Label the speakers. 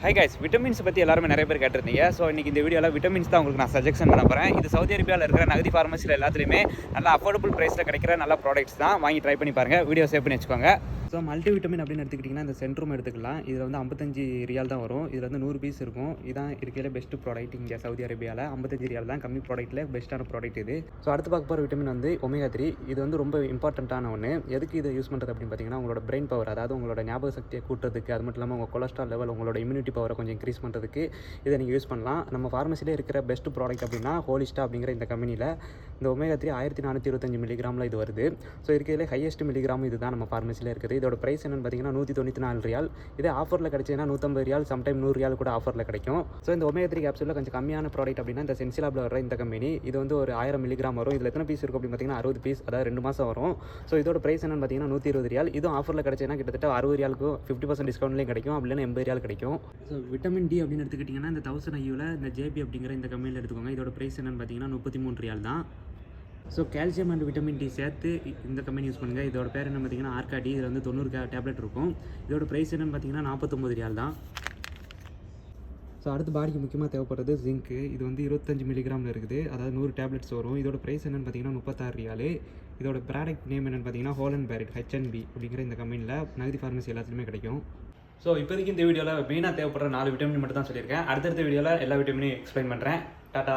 Speaker 1: Hi guys, vitamins பற்றி எல்லாருமே நிறைய பேர் கேட்டிருந்தீங்க. ஸோ இன்றைக்கி இந்த வீடியோவில் விட்டமின்ஸ் தான் உங்களுக்கு நான் சஜெக்ஷன் பண்ண போகிறேன். இது சவுதி அரேபியாவில் இருக்கிற நகதி ஃபார்மசியில் எல்லாத்துலேயுமே நல்லா அஃபோர்டபுள் ப்ரைஸில் கிடைக்கிற நல்ல ப்ராடக்ட்ஸ் தான். வாங்கி ட்ரை பண்ணி பாருங்கள். வீடியோ சேவ் பண்ணி வச்சுக்கோங்க. ஸோ மல்டி விட்டமின் அப்படின்னு எடுத்துக்கிட்டிங்கன்னா இந்த சென்ட்ரூம் எடுத்துக்கலாம். இதில் வந்து 55 ரியால் தான் வரும். இதில் வந்து 100 பீஸ் இருக்கும். இதான் இருக்கையில் பெஸ்ட்டு ப்ராடக்ட் இங்கே சவுதி அரேபியாவில். 55 ரியால் தான் கம்மி ப்ராடக்ட்டில் பெஸ்ட்டான ப்ராடக்ட் இது. ஸோ அடுத்து பார்க்க போகிற விட்டமின் வந்து ஒமேகா 3. இது வந்து ரொம்ப இம்பார்ட்டண்ட்டான ஒன்று. எதுக்கு இதை யூஸ் பண்ணுறது அப்படின்னு பார்த்தீங்கன்னா உங்களோட பிரெயின் பவர், அதாவது உங்களோட ஞாபக சக்தியை கூட்டுறதுக்கு, அது மட்டும் இல்லாமல் உங்கள் கொலஸ்ட்ரால் லெவல், உங்களோட இம்யூனிட்டி பவரை கொஞ்சம் இன்க்ரீஸ் பண்ணுறதுக்கு இதை நீங்கள் யூஸ் பண்ணலாம். நம்ம ஃபார்மசியில் இருக்கிற பெஸ்ட் ப்ராடக்ட் அப்படின்னா ஹோலிஸ்டா அப்படிங்கிற இந்த கம்பெனியில் இந்த ஒமேகா 3 1425 மில்லிகிராமில் இது வருது. ஸோ இருக்கையிலே ஹையஸ்ட் மில்லிகிராம் இது தான் நம்ம ஃபார்மசியில் இருக்குது. இதோட ப்ரைஸ் என்னென்னு பார்த்தீங்கன்னா 194 ரியால். இதே ஆஃபரில் கிடைச்சதுன்னா 150 ரியால், சம்டைம் 100 ரியால் கூட ஆஃபரில் கிடைக்கும். ஸோ இந்த ஒமேகா 3 கேப்சூலில் கொஞ்சம் கம்மியான ப்ராடக்ட் அப்படின்னா இந்த சென்சிலாபில் வர இந்த கம்பெனி. இது வந்து ஒரு 1000 மில்லிகிராம் வரும். இதில் எத்தனை பீஸ் இருக்கும் அப்படின்னு பார்த்தீங்கன்னா 60 பீஸ், அதாவது 2 மாதம் வரும். ஸோ இதோட ப்ரைஸ் என்னென்னு பார்த்தீங்கன்னா 120 ரியால். இதுவும் ஆஃபரில் கிடைச்சதுன்னா கிட்டத்தட்ட 60 ரியாலுக்கும் 50% டிஸ்கவுண்ட்லேயும் கிடைக்கும். அப்படின்னா 80 ரியால் கிடைக்கும். ஸோ விட்டமின் டி அப்படின்னு எடுத்துக்கிட்டிங்கன்னா இந்த 1000 ஐயூவில் இந்த ஜேபி அப்படிங்கிற இந்த கம்பெனியில் எடுத்துக்கோங்க. இதோட ப்ரைஸ் என்னென்னு பார்த்தீங்கன்னா 33 ரியால் தான். So calcium and vitamin D சேர்த்து இந்த கம்பெனி யூஸ் பண்ணுங்கள். இதோட பேர் என்ன பார்த்தீங்கன்னா ஆர்காடி. இதில் வந்து 90 டேப்லெட் இருக்கும். இதோட ப்ரைஸ் என்னென்னு பார்த்தீங்கன்னா 49 ரியால் தான். ஸோ அடுத்து பாடிக்கு முக்கியமாக தேவைப்படுறது ஜிங்க்கு. இது வந்து 25 மில்லிகிராமில் இருக்குது, அதாவது 100 டேப்லெட்ஸ் வரும். இதோட ப்ரைஸ் என்னென்னு பார்த்தீங்கன்னா 36 ரியால். இதோட ப்ராடக்ட் நேம் என்னென்னு பார்த்தீங்கன்னா ஹோலன் பேரிட் ஹெச்என்பி அப்படிங்கிற இந்த கம்பெனியில் நகதி ஃபார்மசி எல்லாத்துலேயுமே கிடைக்கும். ஸோ இப்போதைக்கு இந்த வீடியோவில் மெயினாக தேவைப்படுற 4 விட்டமின் மட்டும் தான் சொல்லியிருக்கேன். அடுத்தடுத்த வீடியோவில் எல்லா விட்டமினையும் எக்ஸ்பிளைன் பண்ணுறேன். டாட்டா.